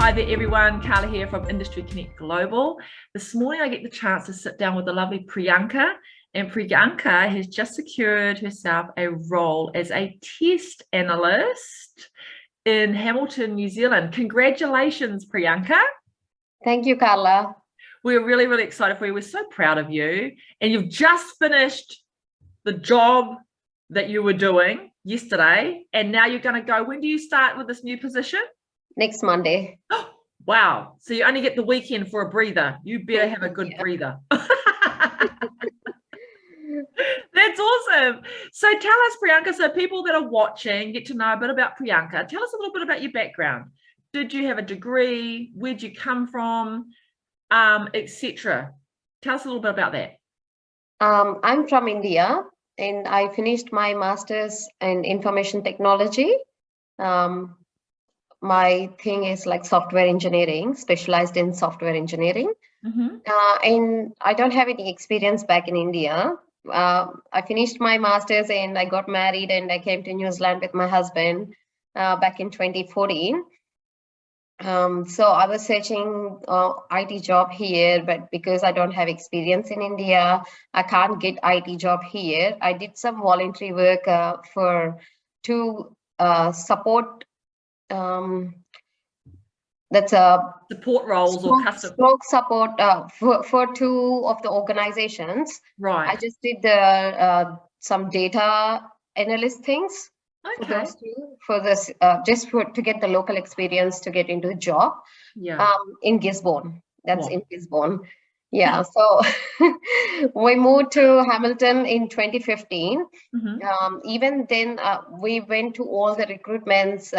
Hi there everyone, Carla here from Industry Connect Global. This morning I get the chance to sit down with the lovely Priyanka, and Priyanka has just secured herself a role as a test analyst in Hamilton, New Zealand. Congratulations, Priyanka. Thank you, Carla. We're really excited for you. We're so proud of you. And you've just finished the job that you were doing yesterday, and now you're going to go. When do you start with this new position? Next Monday. Wow. So you only get the weekend for a breather. You better have a good breather. That's awesome. So tell us, Priyanka, so people that are watching get to know a bit about Priyanka. Tell us a little bit about your background. Did you have a degree? Where'd you come from? Etc. Tell us a little bit about that. I'm from India, and I finished my master's in information technology. My thing is like software engineering, specialized in software engineering. And I don't have any experience back in India. I finished my master's and I got married and I came to New Zealand with my husband back in 2014. So I was searching IT job here, but because I don't have experience in India, I can't get IT job here. I did some voluntary work to support that's a support roles or custom stroke support for two of the organizations. Right. I just did some data analyst things. Okay. For those two, for this, to get the local experience to get into a job. Yeah. In Gisborne. That's in Gisborne. Yeah. So we moved to Hamilton in 2015. Even then, we went to all the recruitments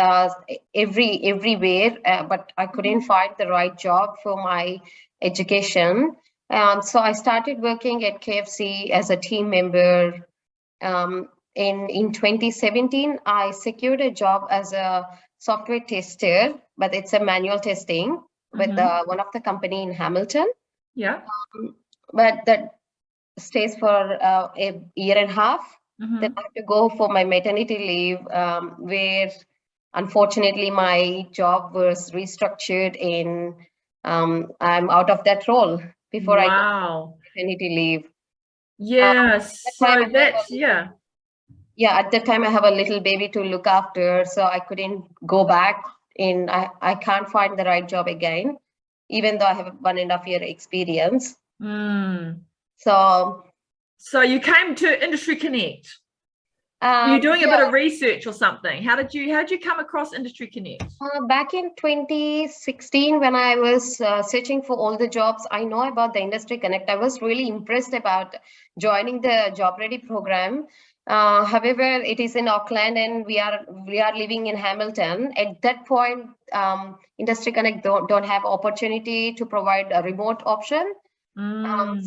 everywhere, but I couldn't find the right job for my education. So I started working at KFC as a team member. In 2017, I secured a job as a software tester, but it's a manual testing with one of the company in Hamilton. Yeah. But that stays for a year and a half. Then I have to go for my maternity leave, where unfortunately my job was restructured and I'm out of that role before I go maternity leave. Yes. Yeah, at that time I have a little baby to look after, so I couldn't go back and I can't find the right job again, even though I have 1.5 year experience. So you came to Industry Connect. Were you doing a bit of research or something? How did you come across Industry Connect? Back in 2016, when I was searching for all the jobs, I know about the Industry Connect. I was really impressed about joining the Job Ready program. However, it is in Auckland and we are living in Hamilton. At that point, Industry Connect don't have opportunity to provide a remote option.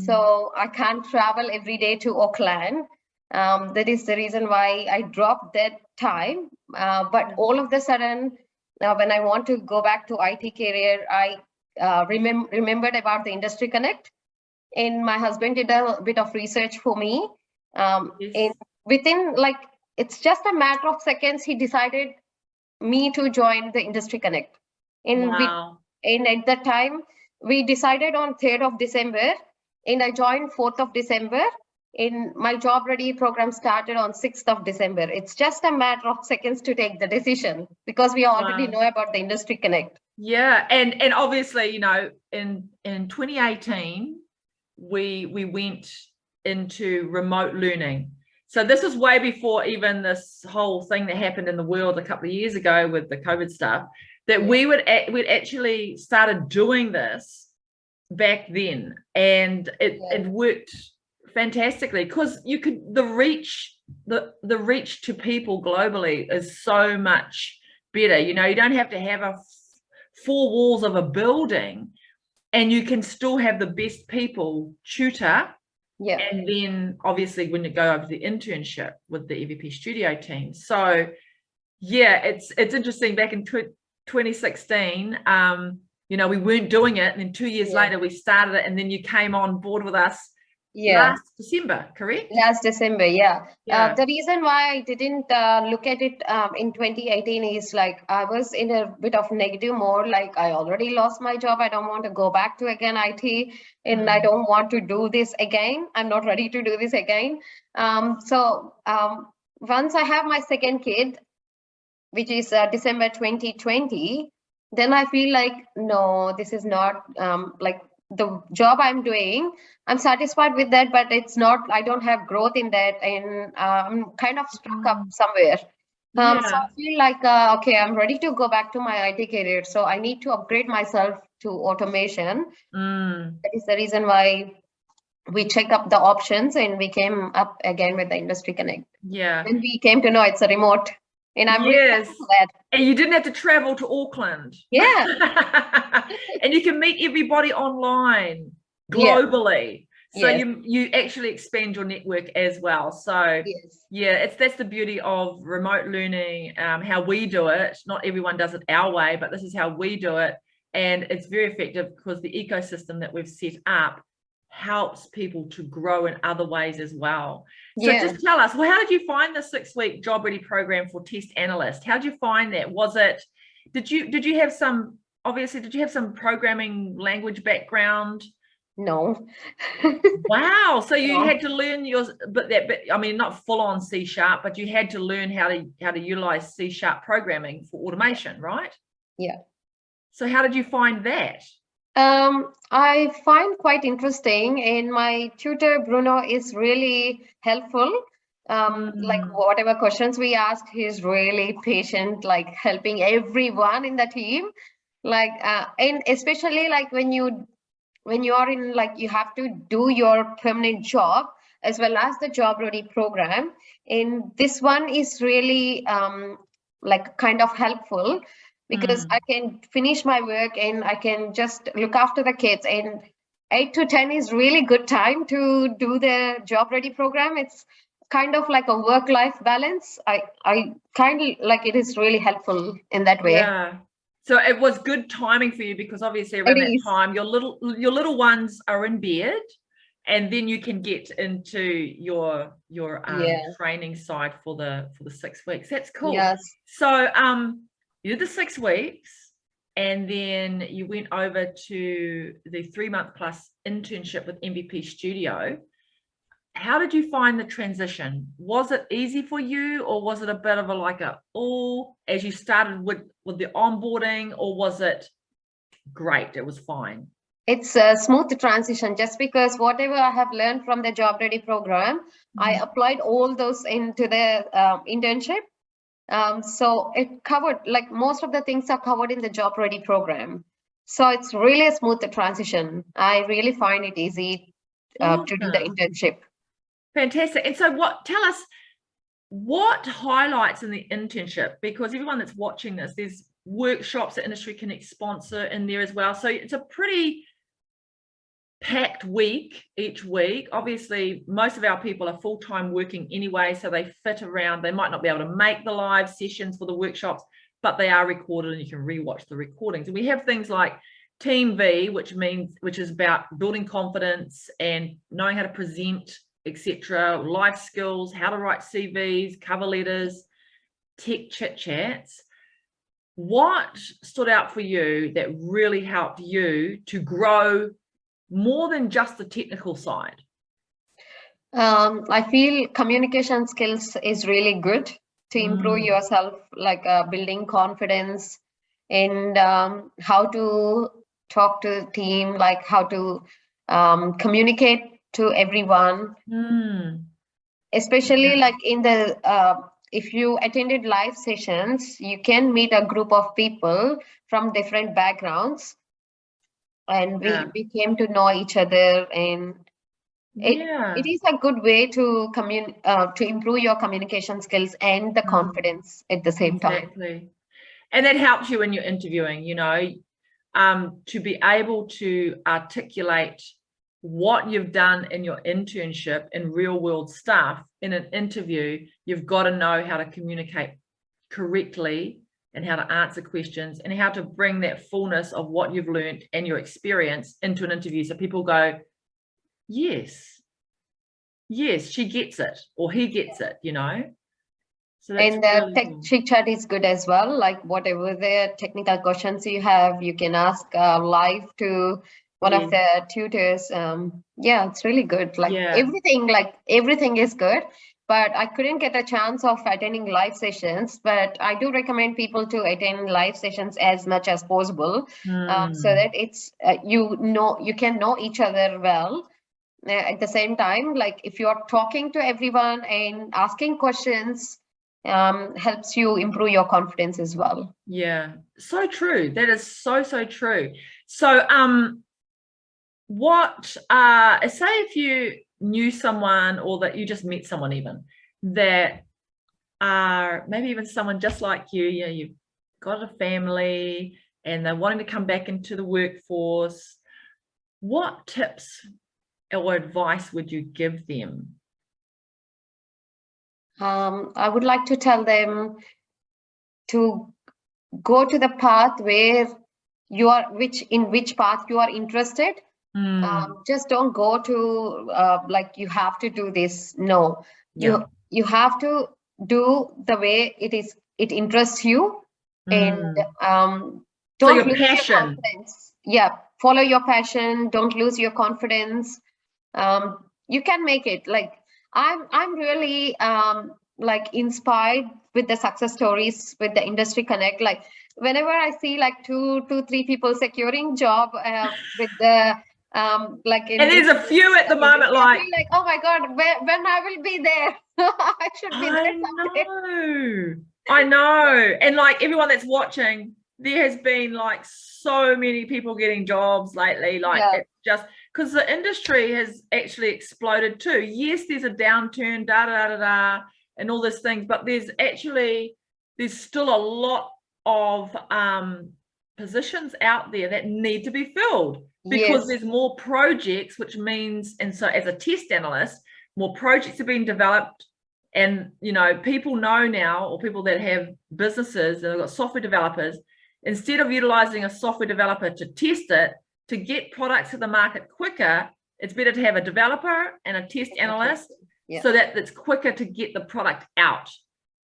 So I can't travel every day to Auckland. That is the reason why I dropped that time. But all of a sudden, when I want to go back to IT career, I remembered about the Industry Connect. And my husband did a bit of research for me. And within it's just a matter of seconds, he decided me to join the Industry Connect. And at that time, we decided on 3rd of December, and I joined 4th of December. In my Job Ready program started on 6th of December. It's just a matter of seconds to take the decision because we already know about the Industry Connect. Yeah, and obviously, you know, in 2018, we went into remote learning. So this was way before even this whole thing that happened in the world a couple of years ago with the COVID stuff, that we'd actually started doing this back then, and it worked fantastically because you could the reach to people globally is so much better. You know, you don't have to have four walls of a building, and you can still have the best people tutor. And then obviously when you go over the internship with the EVP studio team. So it's interesting. Back in 2016, you know, we weren't doing it, and then 2 years later we started it, and then you came on board with us Yeah. last December, correct? Last December, yeah. Yeah. The reason why I didn't look at it in 2018 is like I was in a bit of negative mode. Like I already lost my job. I don't want to go back to again IT, and I don't want to do this again. I'm not ready to do this again. Once I have my second kid, which is December 2020, then I feel like, no, this is not like the job I'm doing. I'm satisfied with that, but it's not, I don't have growth in that, and I'm kind of stuck up somewhere. So Yeah. I feel like, okay, I'm ready to go back to my IT career. So I need to upgrade myself to automation. That is the reason why we check up the options and we came up again with the Industry Connect. Yeah. And we came to know it's a remote. And I'm really Yes. happy for that. And you didn't have to travel to Auckland. Yeah. And you can meet everybody online Yeah. globally. So Yes. you actually expand your network as well. So Yes. yeah, that's the beauty of remote learning, how we do it. Not everyone does it our way, but this is how we do it. And it's very effective because the ecosystem that we've set up helps people to grow in other ways as well. So Yeah. just tell us, well, how did you find the 6-week job ready program for Test Analyst? How did you find that? Was it, did you have some, obviously, did you have some programming language background? No. Wow. So you No. had to learn yours, but I mean, not full on C#, but you had to learn how to utilize C# programming for automation, right? Yeah. So how did you find that? I find quite interesting, and my tutor Bruno is really helpful. Like whatever questions we ask, he's really patient, like helping everyone in the team. Like, and especially like when you are in, like, you have to do your permanent job as well as the job ready program, and this one is really like kind of helpful because I can finish my work and I can just look after the kids, and 8 to 10 is really good time to do the job ready program. It's kind of like a work-life balance. I kind of like, it is really helpful in that way. Yeah. So it was good timing for you because obviously around It that is. time your little ones are in bed, and then you can get into your training side for the 6 weeks. That's cool. Yes. So you did the 6 weeks, and then you went over to the 3-month plus internship with MVP Studio. How did you find the transition? Was it easy for you, or was it a bit of as you started with the onboarding, or was it great? It was fine. It's a smooth transition, just because whatever I have learned from the job ready program, I applied all those into the internship. So it covered, like, most of the things are covered in the job ready program. So it's really a smooth transition. I really find it easy to do the internship. Fantastic. And so tell us what highlights in the internship, because everyone that's watching this, there's workshops that Industry Connect sponsor in there as well. So it's a pretty packed week each week. Obviously, most of our people are full-time working anyway, so they fit around. They might not be able to make the live sessions for the workshops, but they are recorded and you can rewatch the recordings. And we have things like Team V, which is about building confidence and knowing how to present, etc., life skills, how to write CVs, cover letters, tech chit chats. What stood out for you that really helped you to grow more than just the technical side? I feel communication skills is really good to improve yourself, like building confidence, and how to talk to the team, like how to communicate to everyone. Especially like in the if you attended live sessions, you can meet a group of people from different backgrounds, and we came to know each other, and it is a good way to improve your communication skills and the confidence at the same time. Exactly. And that helps you when you're interviewing, to be able to articulate what you've done in your internship and real world stuff in an interview. You've got to know how to communicate correctly and how to answer questions and how to bring that fullness of what you've learned and your experience into an interview. So people go, yes, yes, she gets it or he gets it, you know. So that's And the really tech cool. chit chat is good as well. Like whatever the technical questions you have, you can ask live to one of Yes. the tutors. Yeah, it's really good. Yeah. Like everything is good. But I couldn't get a chance of attending live sessions. But I do recommend people to attend live sessions as much as possible, so Hmm. that it's you can know each other well. At the same time, like if you're talking to everyone and asking questions, helps you improve your confidence as well. Yeah, so true. That is so, so true. So what say if you knew someone or that you just met someone even that are maybe even someone just like you know, you've got a family and they're wanting to come back into the workforce, what tips or advice would you give them? I would like to tell them to go to the path where which path you are interested. Just don't go to like you have to do this. No, Yeah. you have to do the way it interests you, and So don't your lose your passion. confidence. Yeah, follow your passion. Don't lose your confidence. You can make it. Like I'm really like inspired with the success stories with the industry connect. Like whenever I see like two to three people securing job with the like in And there's a this few at the moment industry, I like, feel like, oh my god, when I will be there. I should be there someday. I know. And like everyone that's watching, there has been like so many people getting jobs lately. Like Yeah. it's just because the industry has actually exploded too. Yes, there's a downturn, da da da da, and all these things, but there's still a lot of positions out there that need to be filled because Yes. there's more projects, which means, and so as a test analyst, more projects are being developed. And you know, people know now, or people that have businesses that have got software developers, instead of utilizing a software developer to test it to get products to the market quicker, it's better to have a developer and a test analyst, Yeah. so that it's quicker to get the product out.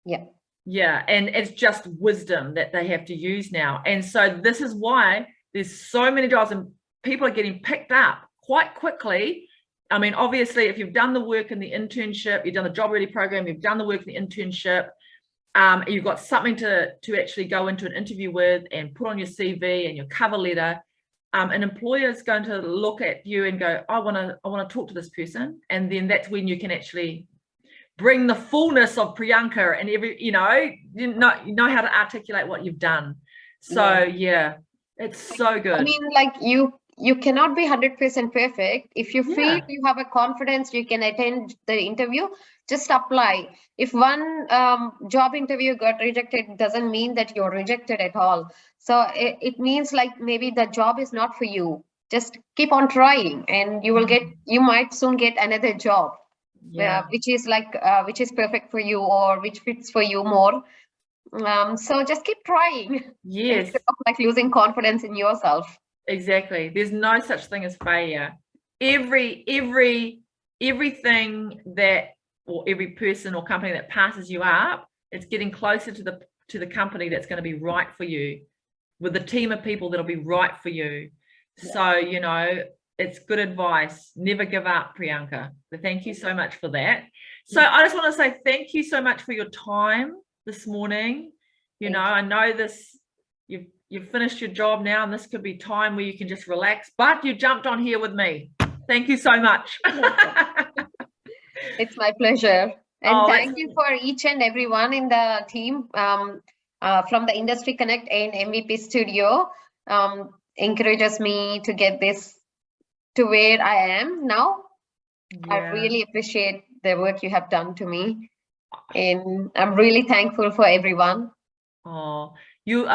Yeah. Yeah, and it's just wisdom that they have to use now. And so this is why there's so many jobs and people are getting picked up quite quickly. I mean, obviously, if you've done the work in the internship, you've done the job ready program, you've done the work in the internship, you've got something to actually go into an interview with and put on your CV and your cover letter. An employer is going to look at you and go, I want to talk to this person. And then that's when you can actually bring the fullness of Priyanka and you know how to articulate what you've done. So yeah, it's so good. I mean, like you cannot be 100% perfect. If you feel you have a confidence, you can attend the interview, just apply. If one job interview got rejected, doesn't mean that you're rejected at all. So it means like maybe the job is not for you. Just keep on trying and you might soon get another job. Yeah. Which is perfect for you or which fits for you more. So just keep trying. Yes. Instead of like losing confidence in yourself. Exactly. There's no such thing as failure. Everything that, or every person or company that passes you up, it's getting closer to the company that's going to be right for you, with a team of people that'll be right for you. Yeah. So, you know, it's good advice. Never give up, Priyanka. So thank you so much for that. So I just want to say thank you so much for your time this morning. You know, I know this, you've finished your job now, and this could be time where you can just relax, but you jumped on here with me. Thank you so much. It's my pleasure. And thank you for each and everyone in the team from the Industry Connect and MVP Studio. Encourages me to get this to where I am now. Yeah. I really appreciate the work you have done to me. And I'm really thankful for everyone. Oh, you're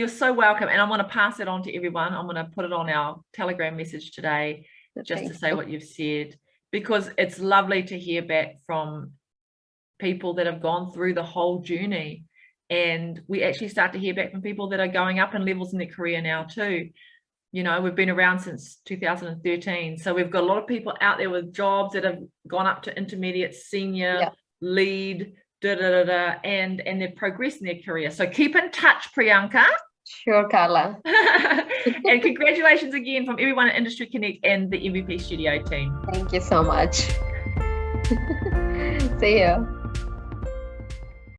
so welcome. And I'm going to pass it on to everyone. I'm going to put it on our Telegram message today, just to say what you've said, because it's lovely to hear back from people that have gone through the whole journey. And we actually start to hear back from people that are going up in levels in their career now too. You know, we've been around since 2013. So we've got a lot of people out there with jobs that have gone up to intermediate, senior, lead, and they've progressed in their career. So keep in touch, Priyanka. Sure, Carla. And congratulations again from everyone at Industry Connect and the MVP Studio team. Thank you so much. See you.